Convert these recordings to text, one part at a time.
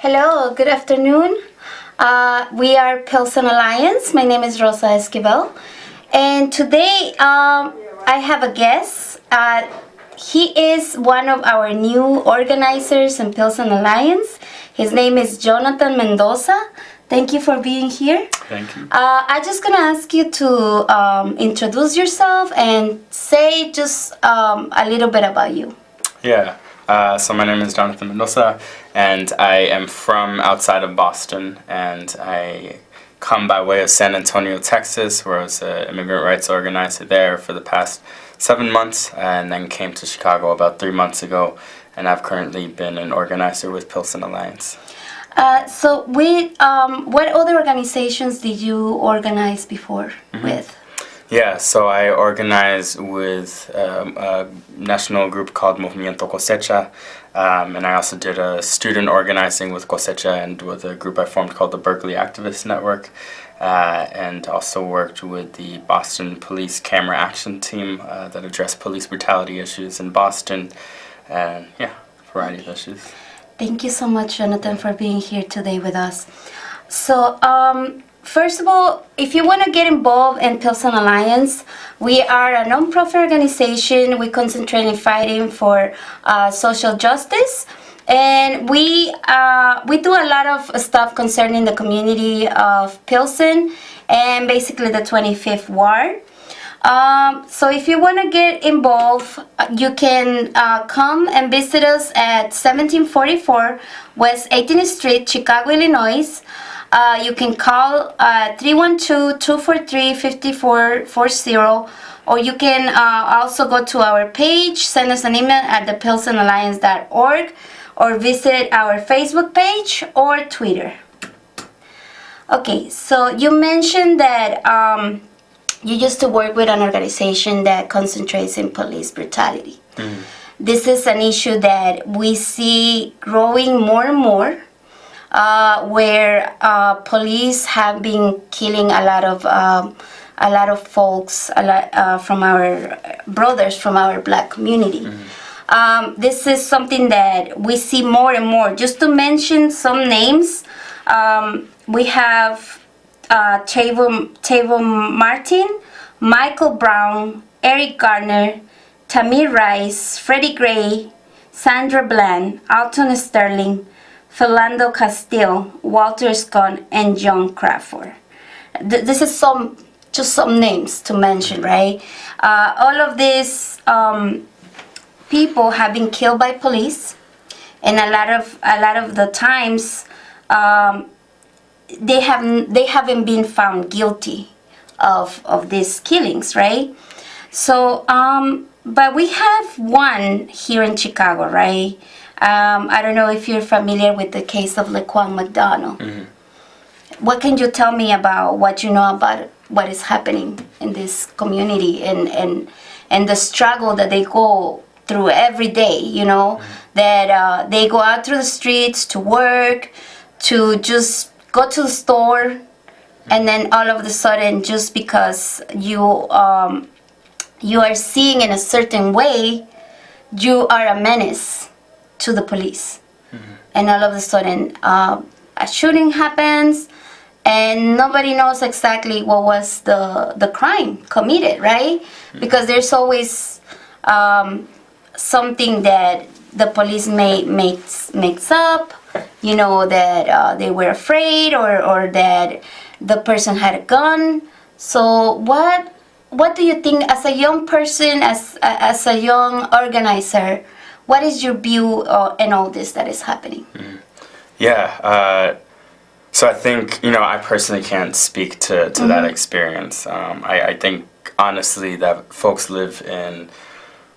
Hello, good afternoon. We are Pilsen Alliance. My name is Rosa Esquivel. And today I have a guest. He is one of our new organizers in Pilsen Alliance. His name is Jonathan Mendoza. Thank you for being here. Thank you. I'm just going to ask you to introduce yourself and say just a little bit about you. Yeah. So my name is Jonathan Mendoza, and I am from outside of Boston, and I come by way of San Antonio, Texas, where I was an immigrant rights organizer there for the past 7 months, and then came to Chicago about 3 months ago, and I've currently been an organizer with Pilsen Alliance. What other organizations did you organize before with? Yeah, so I organize with a national group called Movimiento Cosecha, and I also did a student organizing with Cosecha and with a group I formed called the Berkeley Activist Network, and also worked with the Boston Police Camera Action Team that addressed police brutality issues in Boston, and yeah, a variety of issues. Thank you so much, Jonathan, for being here today with us. So, first of all, if you want to get involved in Pilsen Alliance, we are a non-profit organization. We concentrate in fighting for social justice, and we do a lot of stuff concerning the community of Pilsen and basically the 25th Ward. So if you want to get involved, you can come and visit us at 1744 West 18th Street, Chicago, Illinois. You can call 312-243-5440, or you can also go to our page, send us an email at thepilsenalliance.org, or visit our Facebook page or Twitter. Okay, so you mentioned that you used to work with an organization that concentrates in police brutality. Mm-hmm. This is an issue that we see growing more and more, where police have been killing a lot of folks, from our brothers from our black community. Mm-hmm. This is something that we see more and more. Just to mention some names, we have Tavon Martin, Michael Brown, Eric Garner, Tamir Rice, Freddie Gray, Sandra Bland, Alton Sterling, Philando Castile, Walter Scott, and John Crawford. This is just some names to mention, right? All of these people have been killed by police, and a lot of the times they haven't been found guilty of these killings, right? So, but we have one here in Chicago, right? I don't know if you're familiar with the case of Laquan McDonald. Mm-hmm. What can you tell me about what you know about what is happening in this community and the struggle that they go through every day, you know, that they go out through the streets to work, to just go to the store, and then all of a sudden, just because you are seeing in a certain way, you are a menace to the police. Mm-hmm. And all of a sudden, a shooting happens, and nobody knows exactly what was the crime committed, right? Mm-hmm. Because there's always something that the police makes up, you know, that they were afraid, or that the person had a gun. So what do you think, as a young person, as a young organizer, what is your view in all this that is happening? Mm-hmm. Yeah, so I think, you know, I personally can't speak to mm-hmm. that experience. I think, honestly, that folks live in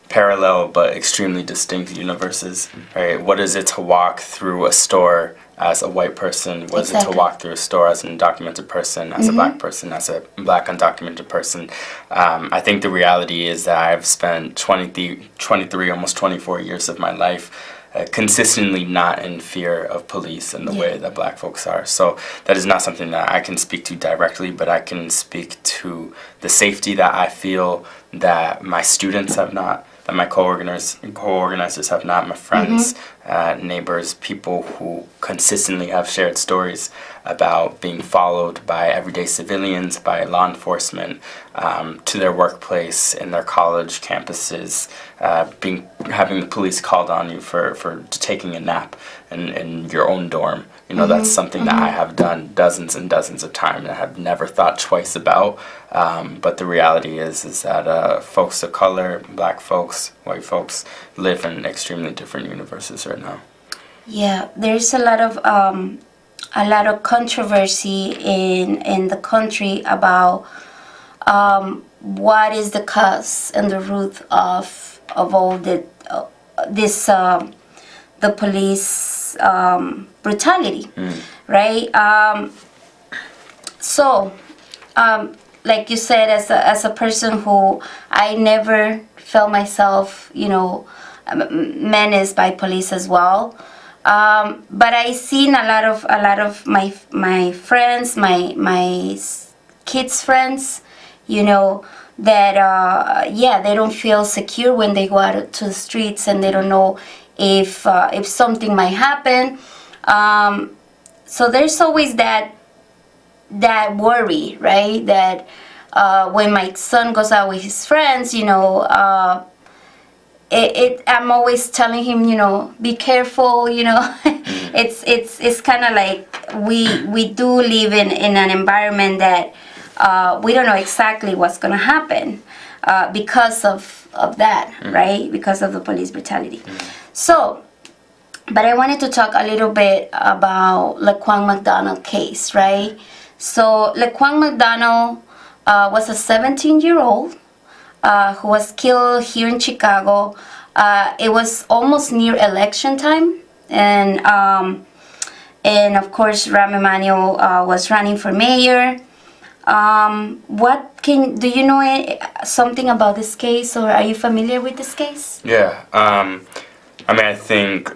parallel but extremely distinct universes, right? What is it to walk through a store as a white person? What is it to walk through a store as an undocumented person, as mm-hmm. a black person, as a black undocumented person? I think the reality is that I've spent 23, almost 24 years of my life consistently not in fear of police in the way that black folks are. So that is not something that I can speak to directly, but I can speak to the safety that I feel that my students have not that my co-organizers have not, my friends, neighbors, people who consistently have shared stories about being followed by everyday civilians, by law enforcement, to their workplace, in their college campuses, having the police called on you for taking a nap in your own dorm. You know, that's something that I have done dozens and dozens of times and I have never thought twice about. But the reality is that folks of color, black folks, white folks, live in extremely different universes right now. Yeah, there's a lot of controversy in the country about what is the cause and the root of all the police brutality, right? So, like you said, as a person who I never felt myself, menaced by police as well. But I seen a lot of my friends, my kids' friends, that they don't feel secure when they go out to the streets and they don't know if something might happen. So there's always that worry, right? That when my son goes out with his friends, I'm always telling him, be careful, it's kind of like we do live in an environment that we don't know exactly what's going to happen because of that, right? Because of the police brutality. So, but I wanted to talk a little bit about Laquan McDonald case, right? So Laquan McDonald was a 17-year-old who was killed here in Chicago. It was almost near election time, and of course Rahm Emanuel was running for mayor. Do you know something about this case, or are you familiar with this case? Yeah, I think,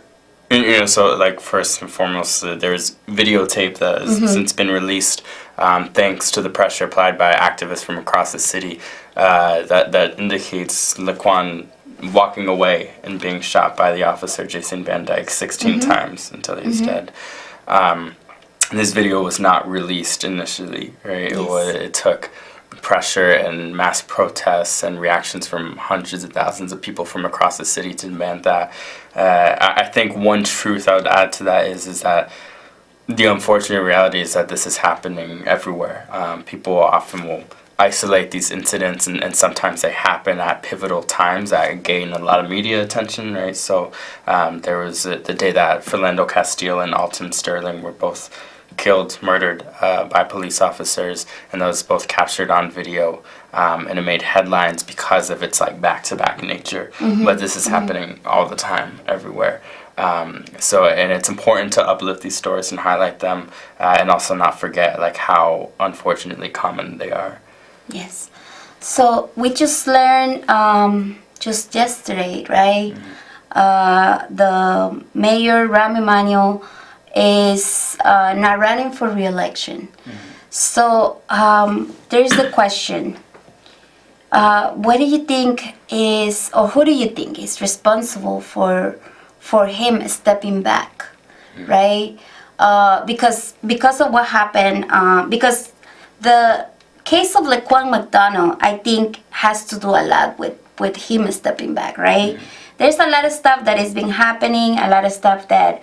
so like first and foremost, there's videotape that has since been released, thanks to the pressure applied by activists from across the city, that indicates Laquan walking away and being shot by the officer Jason Van Dyke 16 times until he's dead. This video was not released initially, right? Yes. It took pressure and mass protests and reactions from hundreds of thousands of people from across the city to demand that. I think one truth I would add to that is that the unfortunate reality is that this is happening everywhere. People often will isolate these incidents, and sometimes they happen at pivotal times that gain a lot of media attention, right? So there was the day that Philando Castile and Alton Sterling were both murdered by police officers, and that was both captured on video, and it made headlines because of its like back-to-back nature. But this is happening all the time, everywhere. And it's important to uplift these stories and highlight them, and also not forget like how unfortunately common they are. Yes. So we just learned just yesterday, right? The mayor, Rahm Emanuel, is not running for re-election. So there's the question. What do you think is, or who do you think is responsible for him stepping back, right? Because of what happened, because the case of Laquan McDonald, I think, has to do a lot with him stepping back, right? There's a lot of stuff that has been happening, a lot of stuff that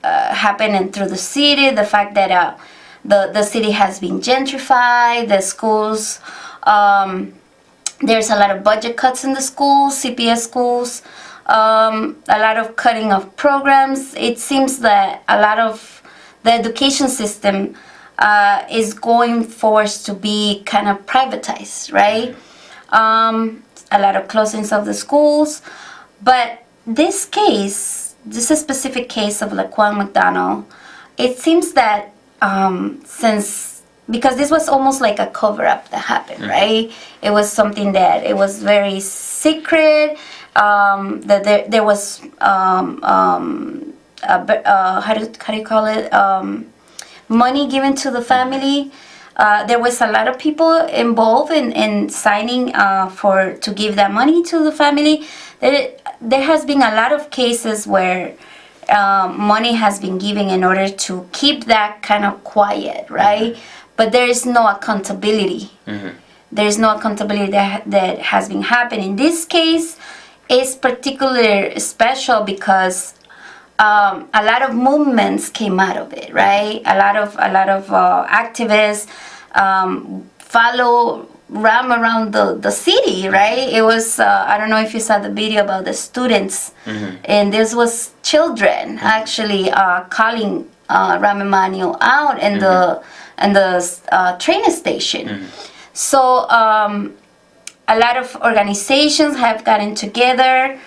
happening through the city, the fact that the city has been gentrified, the schools, there's a lot of budget cuts in the schools, CPS schools, a lot of cutting of programs. It seems that a lot of the education system is going forced to be kind of privatized, right? A lot of closings of the schools. But this case, this specific case of Laquan McDonald, it seems that because this was almost like a cover-up that happened, right? It was something that it was very secret. That there was how do you call it? Money given to the family there was a lot of people involved in signing to give that money to the family. There has been a lot of cases where money has been given in order to keep that kind of quiet, right? But there is no accountability. There is no accountability that has been happening. In this case, it's particularly special because a lot of movements came out of it, right? A lot of activists follow Rahm around the city, right? It was I don't know if you saw the video about the students, and this was children actually calling Rahm Emanuel out in the train station. So a lot of organizations have gotten together,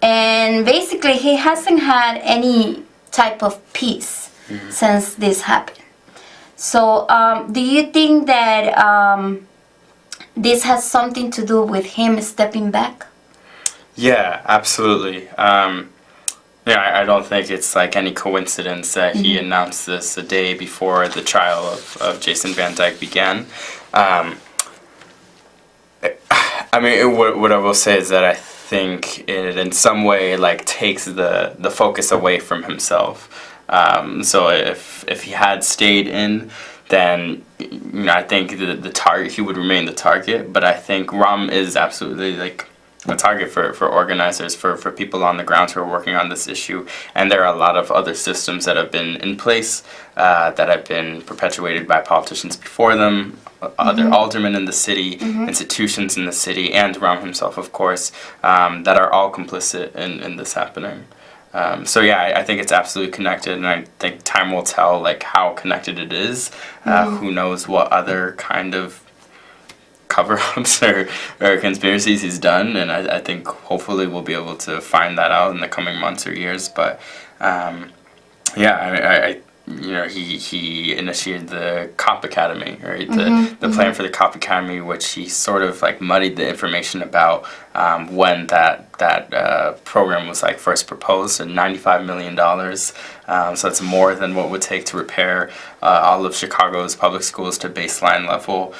and basically he hasn't had any type of peace since this happened. So do you think that this has something to do with him stepping back? Yeah, absolutely. I don't think it's like any coincidence that he announced this a day before the trial of Jason Van Dyke began. What I will say is that I think it in some way like takes the focus away from himself. So if he had stayed in, then I think the target, he would remain the target. But I think Rahm is absolutely like a target for organizers, for people on the ground who are working on this issue. And there are a lot of other systems that have been in place that have been perpetuated by politicians before them, other aldermen in the city, institutions in the city, and Rahm himself, of course, that are all complicit in this happening. I think it's absolutely connected, and I think time will tell like how connected it is. Who knows what other kind of cover-ups or conspiracies he's done, and I think hopefully we'll be able to find that out in the coming months or years. But he initiated the Cop Academy, right? The plan for the Cop Academy, which he sort of like muddied the information about when that program was like first proposed, and $95 million. So it's more than what would take to repair all of Chicago's public schools to baseline level,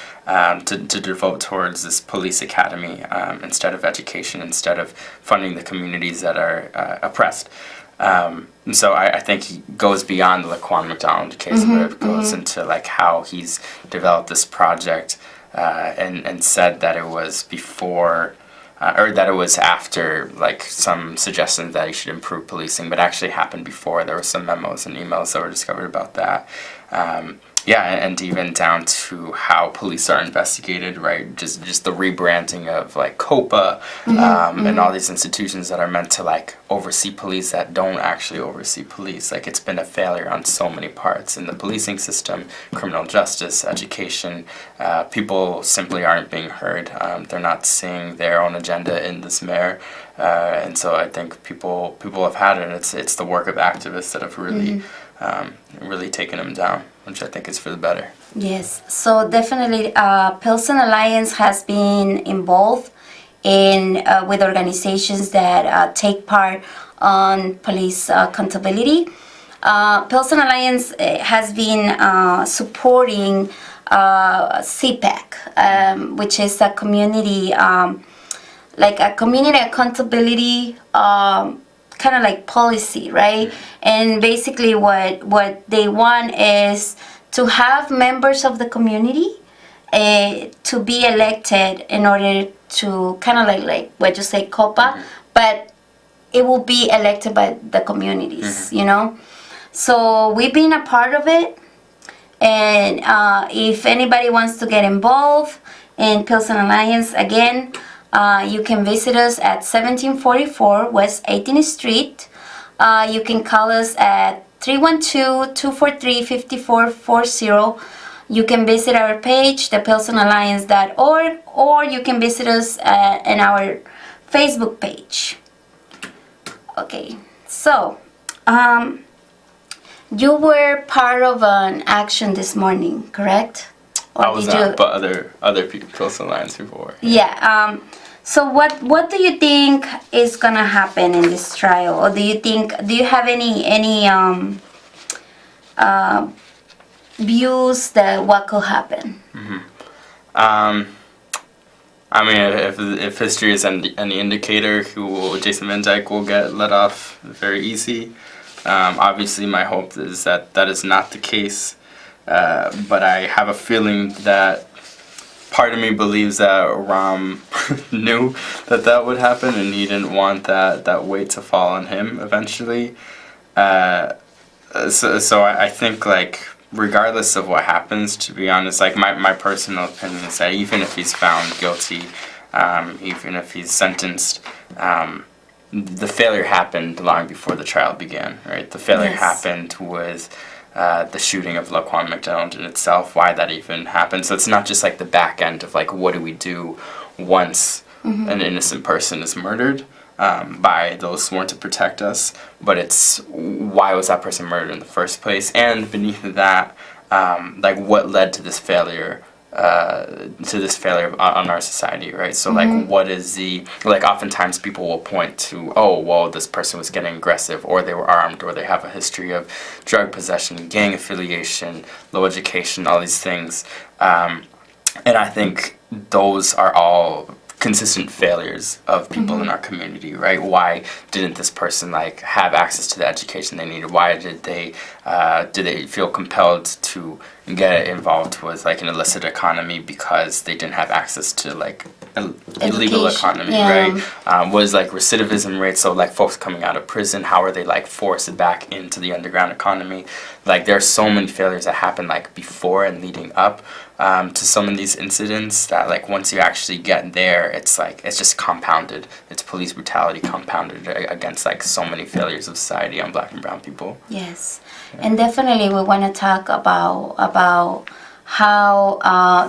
to devote towards this police academy instead of education, instead of funding the communities that are oppressed. So I think he goes beyond the Laquan McDonald case, but it goes into like how he's developed this project and said that it was before or that it was after like some suggestions that he should improve policing, but actually happened before. There were some memos and emails that were discovered about that. And even down to how police are investigated, right? Just the rebranding of like COPA and all these institutions that are meant to like oversee police that don't actually oversee police. Like it's been a failure on so many parts in the policing system, criminal justice, education. People simply aren't being heard. They're not seeing their own agenda in this mayor. And so I think people have had it. It's the work of activists that have really taken him down, which I think is for the better. Yes, so definitely Pilsen Alliance has been involved in with organizations that take part on police accountability. Pilsen Alliance has been supporting CPAC, which is a community, like a community accountability kind of like policy, right? And basically what they want is to have members of the community to be elected in order to kind of like what you say, COPA, but it will be elected by the communities, you know? So we've been a part of it, and if anybody wants to get involved in Pilsen Alliance, again, you can visit us at 1744 West 18th Street. You can call us at 312-243-5440. You can visit our page, thepilsenalliance.org, or you can visit us in our Facebook page. Okay, so you were part of an action this morning, correct? Or I was not, but other people, Pilsen Alliance before. Yeah. So what do you think is gonna happen in this trial, or do you have any views that what could happen? I mean, if history is any indicator, Jason Van Dyke will get let off very easy. Obviously, my hope is that that is not the case. But I have a feeling that part of me believes that Rahm knew that that would happen, and he didn't want that weight to fall on him eventually. So I think, like, regardless of what happens, to be honest, like, my personal opinion is that even if he's found guilty, even if he's sentenced, the failure happened long before the trial began, right? The failure happened with the shooting of Laquan McDonald in itself, why that even happened. So it's not just like the back end of, like, what do we do once an innocent person is murdered by those sworn to protect us, but it's why was that person murdered in the first place, and beneath that, like, what led to this failure on our society, right? So like, what is the, like, oftentimes people will point to, oh, well, this person was getting aggressive, or they were armed, or they have a history of drug possession, gang affiliation, low education, all these things, and I think those are all consistent failures of people in our community, right? Why didn't this person, like, have access to the education they needed? Why did they feel compelled to get involved with, like, an illicit economy because they didn't have access to, like, illegal economy, right? Was, like, recidivism rates, so, like, folks coming out of prison, how are they, like, forced back into the underground economy? Like, there are so many failures that happen, like, before and leading up to some of these incidents that, like, once you actually get there, it's like, it's just compounded. It's police brutality compounded against, like, so many failures of society on Black and brown people. Yes, and definitely we want to talk about how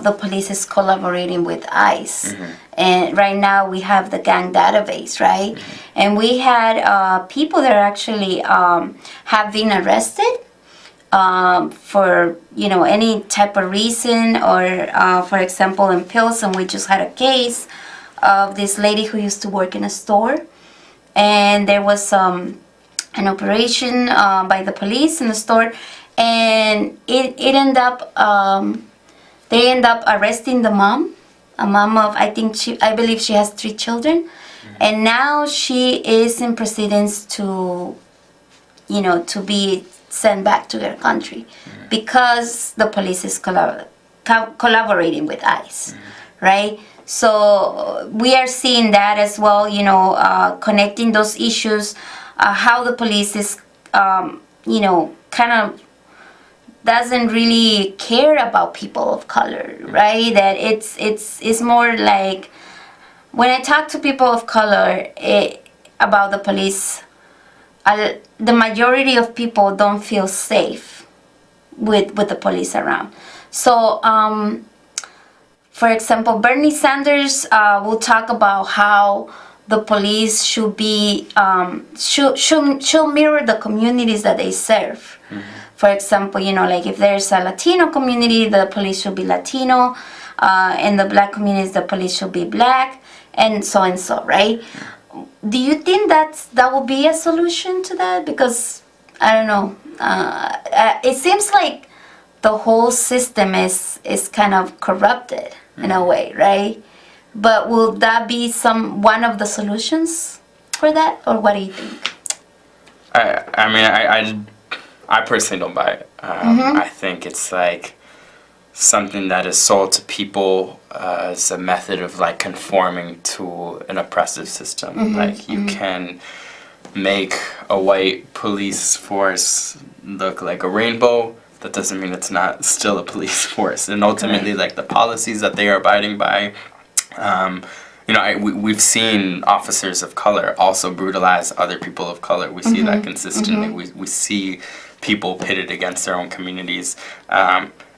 the police is collaborating with ICE. And right now we have the gang database, right? And we had people that actually have been arrested for, you know, any type of reason, or for example, in Pilsen, we just had a case of this lady who used to work in a store, and there was an operation by the police in the store, and it ended up they end up arresting the mom, a mom of, I believe she has 3 children, and now she is in proceedings to, you know, to be sent back to their country because the police is collaborating with ICE, right? So we are seeing that as well, you know, connecting those issues, how the police is, you know, kind of doesn't really care about people of color, right? That it's more like, when I talk to people of color about the police, the majority of people don't feel safe with the police around. So, for example, Bernie Sanders will talk about how the police should be should mirror the communities that they serve. For example, you know, like, if there's a Latino community, the police should be Latino. In the Black communities, the police should be Black, and so, right? Do you think that will be a solution to that? Because, I don't know, it seems like the whole system is kind of corrupted in a way, right? But will that be one of the solutions for that, or what do you think? I mean, I personally don't buy it. I think it's, like, something that is sold to people as a method of, like, conforming to an oppressive system. Like, you can make a white police force look like a rainbow. That doesn't mean it's not still a police force. And ultimately, like, the policies that they are abiding by, you know, we've seen officers of color also brutalize other people of color. We see that consistently. We see people pitted against their own communities.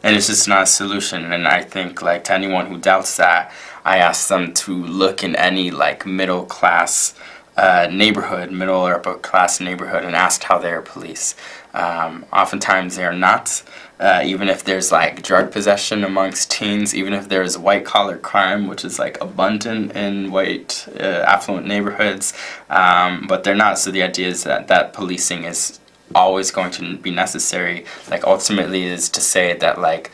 And it's just not a solution. And I think, like, to anyone who doubts that, I ask them to look in any, like, middle class neighborhood, middle or upper class neighborhood, and ask how they are policed. Oftentimes they are not. Even if there's, like, drug possession amongst teens, even if there's white collar crime, which is, like, abundant in white affluent neighborhoods, but they're not. So the idea is that policing is always going to be necessary. Like ultimately is to say that like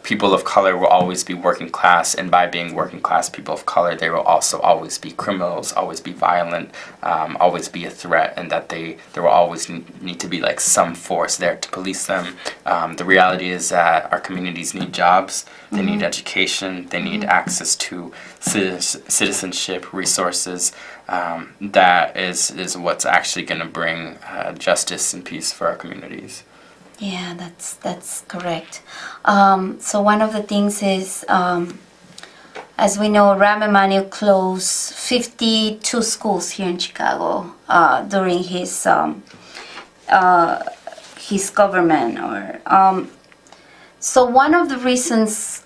people of color will always be working class, and by being working class people of color, they will also always be criminals, always be violent, always be a threat, and that there will always need to be like some force there to police them. The reality is that our communities need jobs, they need education, they need access to citizenship, resources. That is what's actually going to bring justice and peace for our communities. Yeah, that's correct. So one of the things is, as we know, Rahm Emanuel closed 52 schools here in Chicago during his government. So one of the reasons,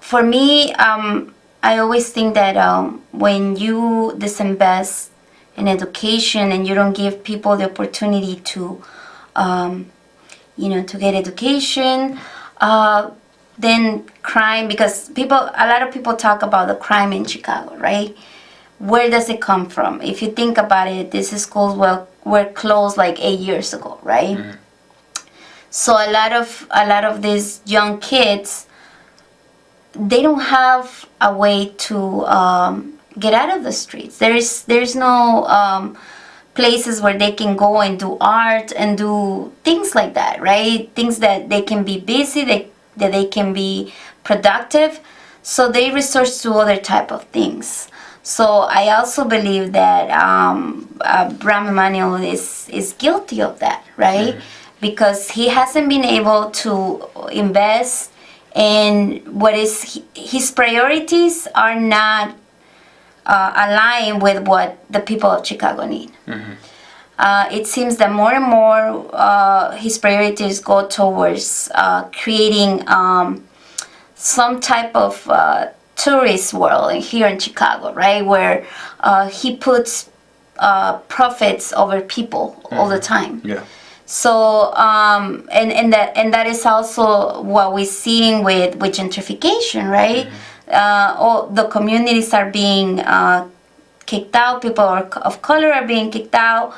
for me, I always think that when you disinvest in education and you don't give people the opportunity to to get education, then crime, because a lot of people talk about the crime in Chicago, right? Where does it come from? If you think about it, these schools were closed like 8 years ago, right? Mm-hmm. So a lot of these young kids, they don't have a way to get out of the streets. There's no places where they can go and do art and do things like that, right? Things that they can be busy, that they can be productive. So they resort to other type of things. So I also believe that Rahm Emanuel is guilty of that, right? Mm-hmm. Because he hasn't been able to invest in what is his priorities are not align with what the people of Chicago need. Mm-hmm. It seems that more and more his priorities go towards creating some type of tourist world here in Chicago, right? Where he puts profits over people mm-hmm. all the time. Yeah. So and that is also what we're seeing with gentrification, right? Mm-hmm. All the communities are being kicked out. People of color are being kicked out,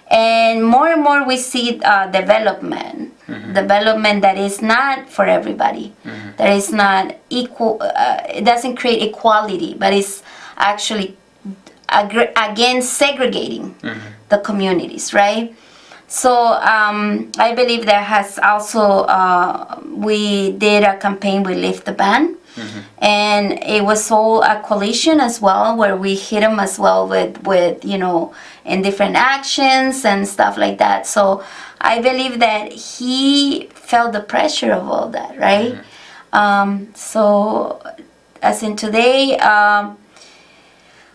and more we see development that is not for everybody. Mm-hmm. That is not equal. It doesn't create equality, but it's actually again segregating mm-hmm. the communities, right? So I believe there has also we did a campaign with Lift the Ban. Mm-hmm. And it was all a coalition as well, where we hit him as well with in different actions and stuff like that. So I believe that he felt the pressure of all that, right? Mm-hmm. So as in today,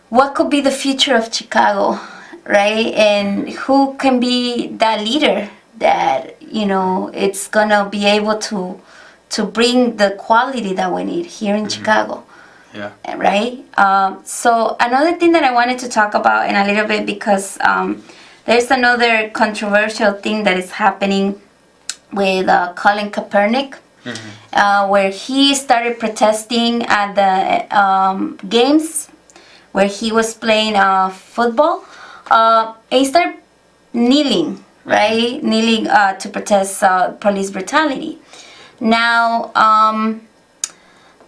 what could be the future of Chicago, right? And who can be that leader that it's gonna be able to bring the quality that we need here in mm-hmm. Chicago. Yeah. Right? So another thing that I wanted to talk about in a little bit, because there's another controversial thing that is happening with Colin Kaepernick, mm-hmm. Where he started protesting at the games where he was playing football. He started kneeling, right? Mm-hmm. Kneeling to protest police brutality. Now,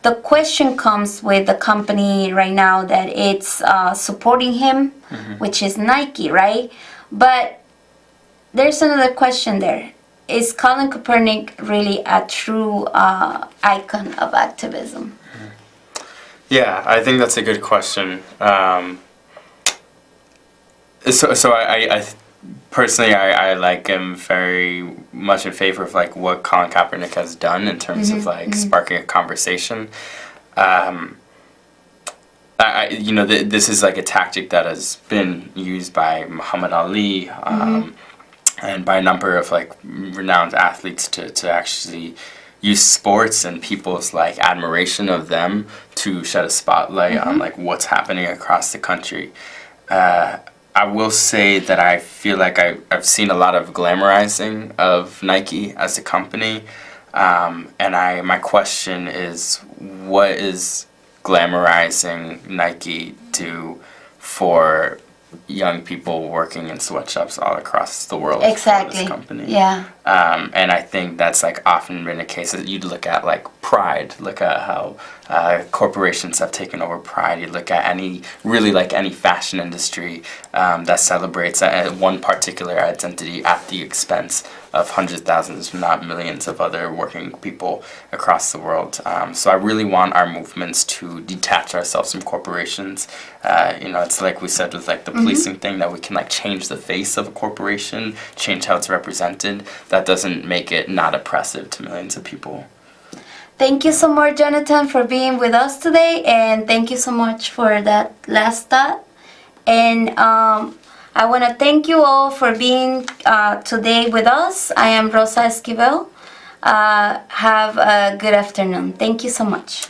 the question comes with the company right now that it's supporting him, mm-hmm. which is Nike, right? But there's another question there. Is Colin Kaepernick really a true icon of activism? Mm-hmm. Yeah, I think that's a good question. So I personally, I like am very much in favor of like what Colin Kaepernick has done in terms mm-hmm, of like mm-hmm. sparking a conversation. This is like a tactic that has been used by Muhammad Ali mm-hmm. and by a number of like renowned athletes to actually use sports and people's like admiration of them to shed a spotlight mm-hmm. on like what's happening across the country. I will say that I feel like I've seen a lot of glamorizing of Nike as a company, and my question is, what is glamorizing Nike do for young people working in sweatshops all across the world Exactly. for this company. Yeah. And I think that's like often been a case that you'd look at like Pride, look at how corporations have taken over Pride. You look at any fashion industry that celebrates one particular identity at the expense of hundreds, thousands, if not millions of other working people across the world. So I really want our movements to detach ourselves from corporations. It's like we said with like the policing thing, that we can like change the face of a corporation, change how it's represented. That doesn't make it not oppressive to millions of people. Thank you so much, Jonathan, for being with us today, and thank you so much for that last thought. And I want to thank you all for being today with us. I am Rosa Esquivel. Have a good afternoon. Thank you so much.